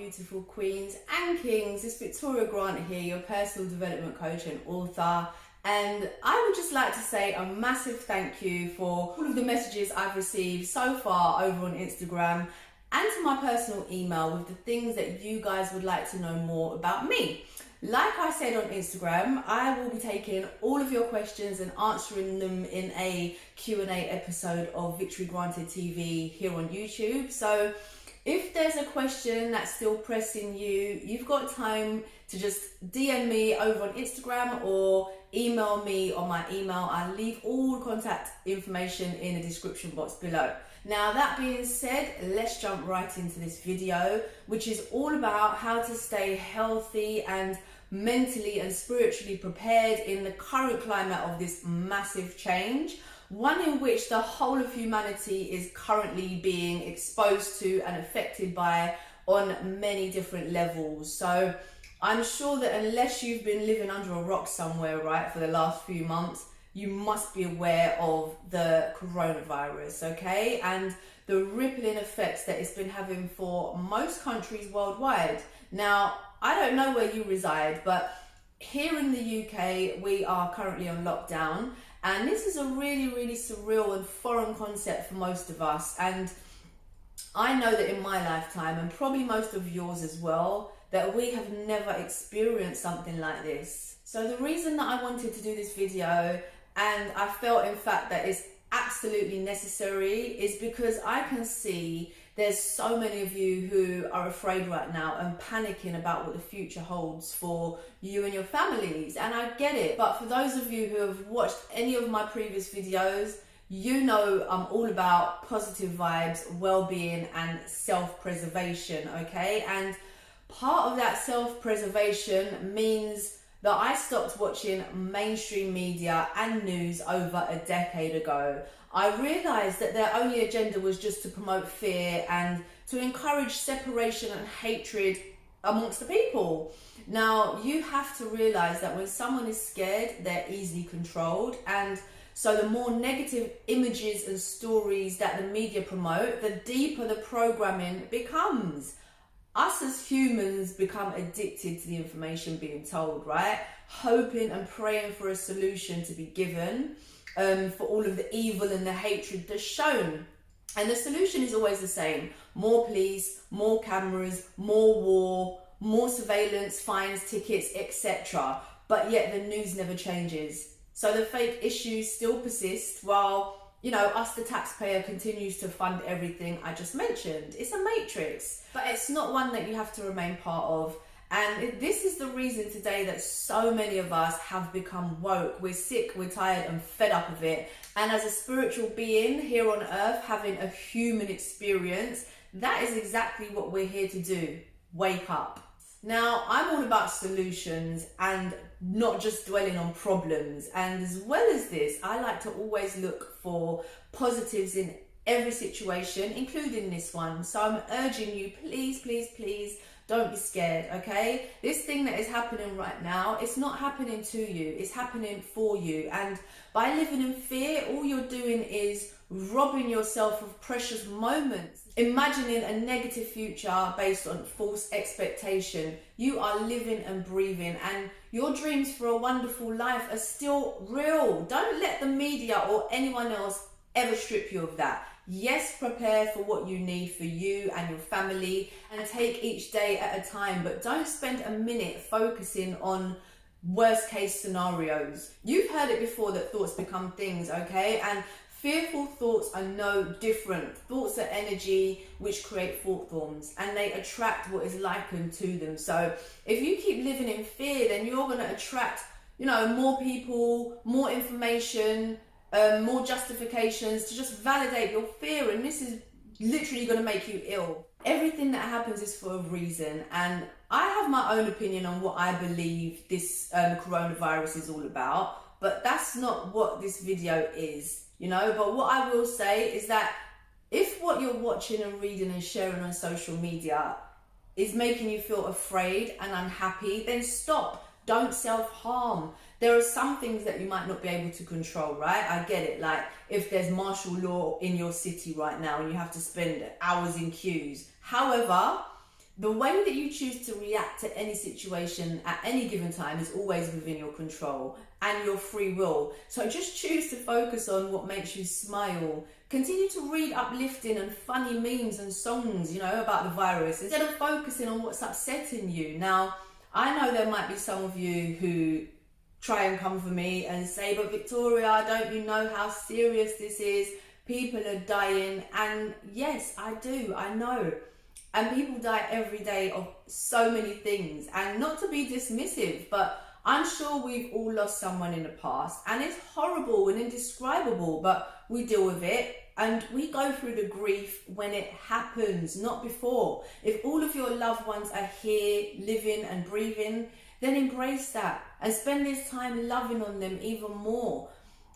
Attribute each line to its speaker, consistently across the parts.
Speaker 1: beautiful queens and kings. It's Victoria Grant here, your personal development coach and author. And I would just like to say a massive thank you for all of the messages I've received so far over on Instagram and to my personal email with the things that you guys would like to know more about me. Like I said on Instagram, I will be taking all of your questions and answering them in a Q&A episode of Victory Granted TV here on YouTube. So if there's a question that's still pressing you, you've got time to just DM me over on Instagram or email me on my email. I'll leave all the contact information in the description box below. Now, that being said, let's jump right into this video, which is all about how to stay healthy and mentally and spiritually prepared in the current climate of this massive change, one in which the whole of humanity is currently being exposed to and affected by on many different levels. So I'm sure that unless you've been living under a rock somewhere, right, for the last few months, you must be aware of the coronavirus, okay? And the rippling effects that it's been having for most countries worldwide. Now, I don't know where you reside, but here in the UK, we are currently on lockdown. And this is a really, really surreal and foreign concept for most of us. And I know that in my lifetime, and probably most of yours as well, that we have never experienced something like this. So the reason that I wanted to do this video, and I felt in fact that it's absolutely necessary, is because I can see there's so many of you who are afraid right now and panicking about what the future holds for you and your families. And I get it. But for those of you who have watched any of my previous videos, you know I'm all about positive vibes, well-being and self-preservation, okay? And part of that self-preservation means that I stopped watching mainstream media and news over a decade ago. I realised that their only agenda was just to promote fear and to encourage separation and hatred amongst the people. Now, you have to realise that when someone is scared, they're easily controlled. And so the more negative images and stories that the media promote, the deeper the programming becomes. Us as humans become addicted to the information being told, right? Hoping and praying for a solution to be given for all of the evil and the hatred that's shown. And the solution is always the same. More police, more cameras, more war, more surveillance, fines, tickets, etc. But yet the news never changes. So the fake issues still persist while, you know, us, the taxpayer, continues to fund everything I just mentioned. It's a matrix, but it's not one that you have to remain part of. And this is the reason today that so many of us have become woke. We're sick, we're tired and fed up of it. And as a spiritual being here on earth, having a human experience, that is exactly what we're here to do. Wake up. Now, I'm all about solutions and not just dwelling on problems. And as well as this, I like to always look for positives in every situation, including this one. So I'm urging you, please, please, please, don't be scared, okay? This thing that is happening right now, it's not happening to you, it's happening for you. And by living in fear, all you're doing is robbing yourself of precious moments, imagining a negative future based on false expectation. You are living and breathing, and your dreams for a wonderful life are still real. Don't let the media or anyone else ever strip you of that. Yes, prepare for what you need for you and your family and take each day at a time, but don't spend a minute focusing on worst case scenarios. You've heard it before that thoughts become things, okay? And fearful thoughts are no different. Thoughts are energy which create thought forms and they attract what is likened to them. So if you keep living in fear, then you're going to attract, you know, more people, more information, more justifications to just validate your fear, and this is literally going to make you ill. Everything that happens is for a reason, and I have my own opinion on what I believe this coronavirus is all about, but that's not what this video is, you know. But what I will say is that if what you're watching and reading and sharing on social media is making you feel afraid and unhappy, then stop. Don't self-harm. There are some things that you might not be able to control, right? I get it. Like if there's martial law in your city right now and you have to spend hours in queues. However, The way that you choose to react to any situation at any given time is always within your control and your free will. So just choose to focus on what makes you smile. Continue to read uplifting and funny memes and songs, about the virus, instead of focusing on what's upsetting you. Now, I know there might be some of you who try and come for me and say, but Victoria, don't you know how serious this is? People are dying. And yes, I do, I know. And people die every day of so many things. And not to be dismissive, but I'm sure we've all lost someone in the past. And it's horrible and indescribable, but we deal with it. And we go through the grief when it happens, not before. If all of your loved ones are here, living and breathing, then embrace that and spend this time loving on them even more.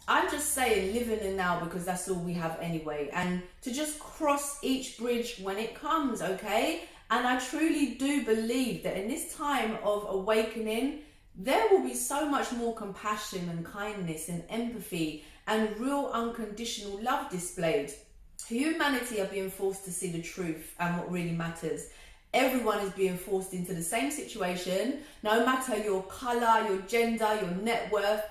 Speaker 1: I'm just saying, live in the now, because that's all we have anyway. And to just cross each bridge when it comes, okay? And I truly do believe that in this time of awakening, there will be so much more compassion and kindness and empathy and real unconditional love displayed. Humanity are being forced to see the truth and what really matters. Everyone is being forced into the same situation, no matter your colour, your gender, your net worth,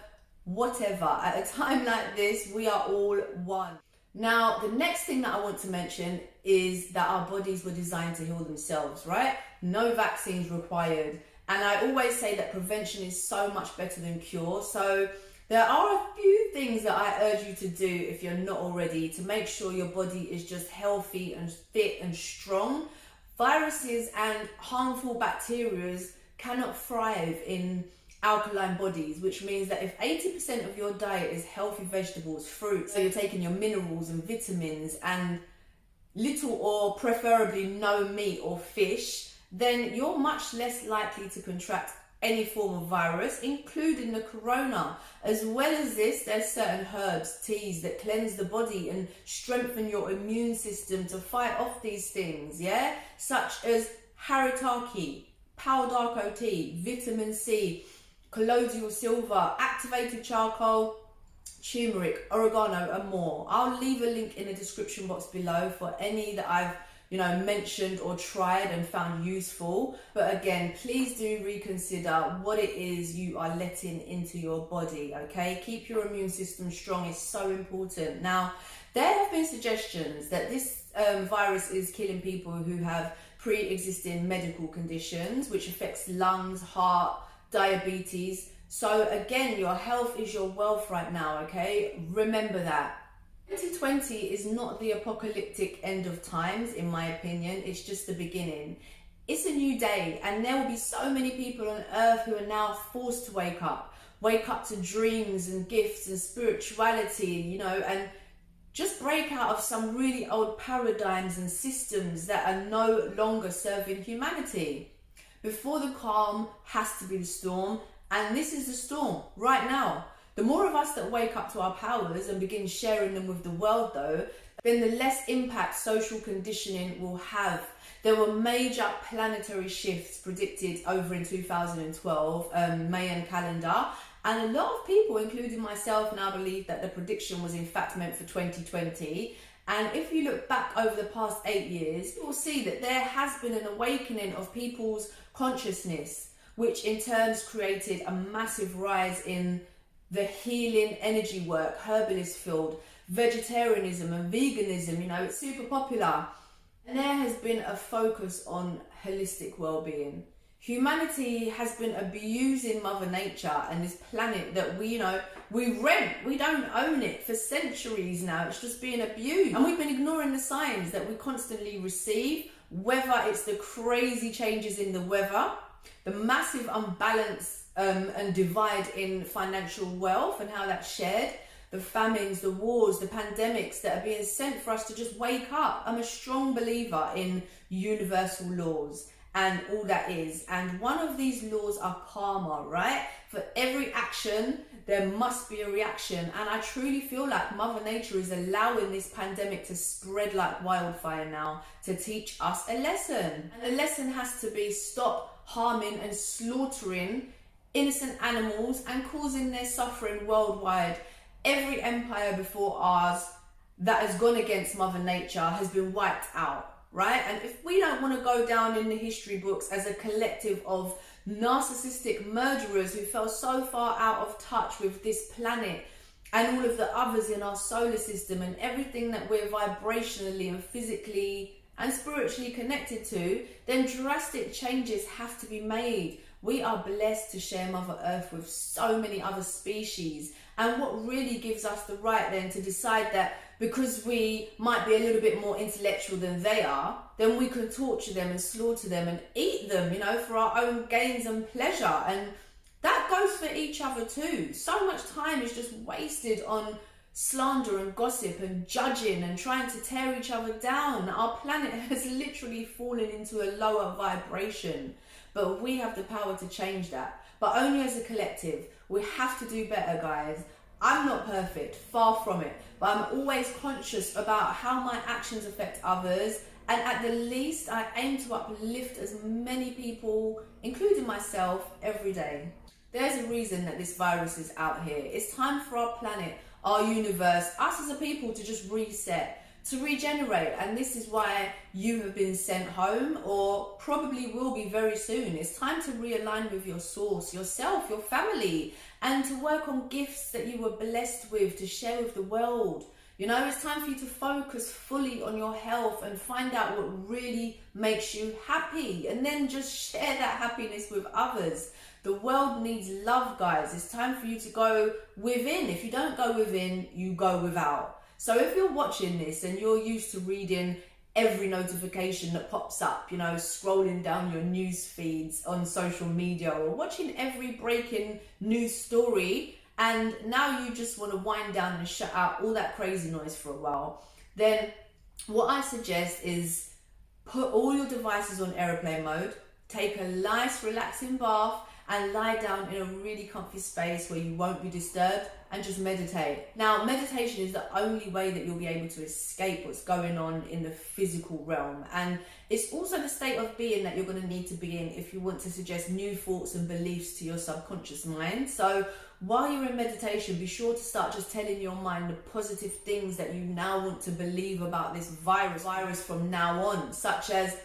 Speaker 1: whatever. At a time like this, we are all one. Now, the next thing that I want to mention is that our bodies were designed to heal themselves, right? No vaccines required. And I always say that prevention is so much better than cure. So there are a few things that I urge you to do if you're not already, to make sure your body is just healthy and fit and strong. Viruses and harmful bacteria cannot thrive in alkaline bodies, which means that if 80% of your diet is healthy vegetables, fruits, so you're taking your minerals and vitamins and little or preferably no meat or fish, then you're much less likely to contract any form of virus, including the corona. As well as this, there's certain herbs, teas that cleanse the body and strengthen your immune system to fight off these things, such as haritaki, pau d'arco tea, vitamin C, colloidal silver, activated charcoal, turmeric, oregano and more. I'll leave a link in the description box below for any that I've mentioned or tried and found useful. But again, please do reconsider what it is you are letting into your body, okay? Keep your immune system strong, it's so important. Now, there have been suggestions that this virus is killing people who have pre-existing medical conditions, which affects lungs, heart, diabetes. So again, your health is your wealth right now, okay? Remember that. 2020 is not the apocalyptic end of times, in my opinion. It's just the beginning. It's a new day, and there will be so many people on earth who are now forced to wake up to dreams and gifts and spirituality, and just break out of some really old paradigms and systems that are no longer serving humanity. Before the calm has to be the storm, and this is the storm right now. The more of us that wake up to our powers and begin sharing them with the world, though, then the less impact social conditioning will have. There were major planetary shifts predicted over in 2012, Mayan calendar, and a lot of people, including myself, now believe that the prediction was in fact meant for 2020. And if you look back over the past 8 years, you will see that there has been an awakening of people's consciousness, which in turn has created a massive rise in the healing energy work, herbalist field, vegetarianism and veganism, it's super popular. And there has been a focus on holistic well-being. Humanity has been abusing Mother Nature and this planet that we rent. We don't own it for centuries now. It's just being abused. And we've been ignoring the signs that we constantly receive, whether it's the crazy changes in the weather, the massive unbalance and divide in financial wealth and how that's shared, the famines, the wars, the pandemics that are being sent for us to just wake up. I'm a strong believer in universal laws and all that is. And one of these laws are karma, right? For every action, there must be a reaction. And I truly feel like Mother Nature is allowing this pandemic to spread like wildfire now to teach us a lesson. And the lesson has to be stop harming and slaughtering innocent animals and causing their suffering worldwide. Every empire before ours that has gone against Mother Nature has been wiped out. right? And if we don't want to go down in the history books as a collective of narcissistic murderers who fell so far out of touch with this planet and all of the others in our solar system and everything that we're vibrationally and physically and spiritually connected to, then drastic changes have to be made. We are blessed to share Mother Earth with so many other species. And what really gives us the right then to decide that because we might be a little bit more intellectual than they are, then we can torture them and slaughter them and eat them, you know, for our own gains and pleasure. And that goes for each other too. So much time is just wasted on slander and gossip and judging and trying to tear each other down. Our planet has literally fallen into a lower vibration, but we have the power to change that, but only as a collective. We have to do better, guys. I'm not perfect, far from it, but I'm always conscious about how my actions affect others, and at the least I aim to uplift as many people, including myself, every day. There's a reason that this virus is out here. It's time for our planet, our universe, us as a people to just reset, to regenerate. And this is why you have been sent home, or probably will be very soon. It's time to realign with your source, yourself, your family, and to work on gifts that you were blessed with to share with the world. You know, it's time for you to focus fully on your health and find out what really makes you happy, and then just share that happiness with others. The world needs love, guys. It's time for you to go within. If you don't go within, you go without. So if you're watching this and you're used to reading every notification that pops up, you know, scrolling down your news feeds on social media or watching every breaking news story, and now you just want to wind down and shut out all that crazy noise for a while, then what I suggest is put all your devices on airplane mode, take a nice relaxing bath, and lie down in a really comfy space where you won't be disturbed, and just meditate. Now, meditation is the only way that you'll be able to escape what's going on in the physical realm, and it's also the state of being that you're going to need to be in if you want to suggest new thoughts and beliefs to your subconscious mind. So while you're in meditation, be sure to start just telling your mind the positive things that you now want to believe about this virus from now on, such as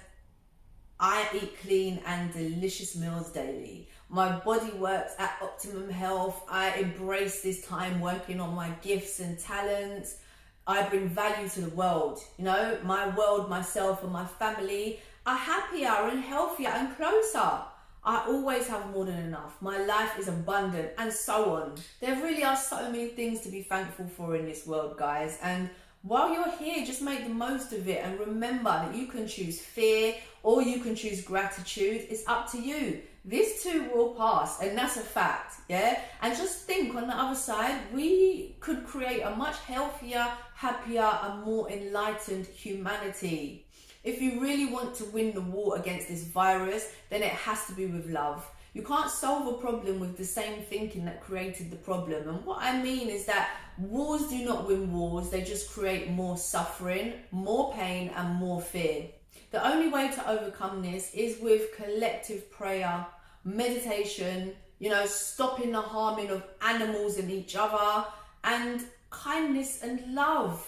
Speaker 1: I eat clean and delicious meals daily. My body works at optimum health. I embrace this time working on my gifts and talents. I bring value to the world. You know, my world, myself and my family are happier and healthier and closer. I always have more than enough. My life is abundant, and so on. There really are so many things to be thankful for in this world, guys. And while you're here, just make the most of it, and remember that you can choose fear or you can choose gratitude. It's up to you. This too will pass, and that's a fact, yeah? And just think, on the other side, we could create a much healthier, happier and more enlightened humanity. If you really want to win the war against this virus, then it has to be with love. You can't solve a problem with the same thinking that created the problem. And what I mean is that wars do not win wars. They just create more suffering, more pain and more fear. The only way to overcome this is with collective prayer, meditation, you know, stopping the harming of animals and each other, and kindness and love.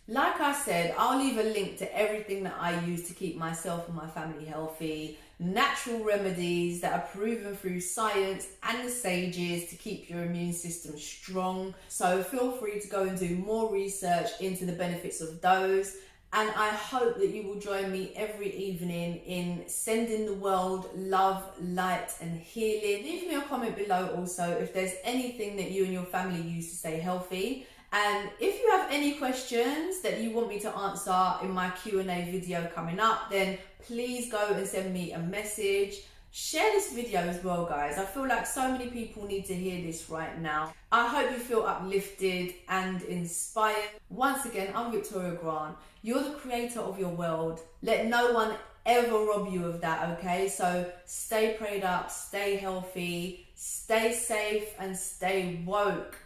Speaker 1: Like I said, I'll leave a link to everything that I use to keep myself and my family healthy, natural remedies that are proven through science and the sages to keep your immune system strong. So feel free to go and do more research into the benefits of those. And I hope that you will join me every evening in sending the world love, light and healing. Leave me a comment below also if there's anything that you and your family use to stay healthy. And if you have any questions that you want me to answer in my Q&A video coming up, then please go and send me a message. Share this video as well, guys. I feel like so many people need to hear this right now. I hope you feel uplifted and inspired. Once again, I'm Victoria Grant. You're the creator of your world. Let no one ever rob you of that, okay? So stay prayed up, stay healthy, stay safe and stay woke.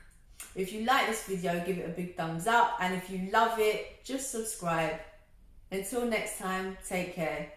Speaker 1: If you like this video, give it a big thumbs up. And if you love it, just subscribe. Until next time, take care.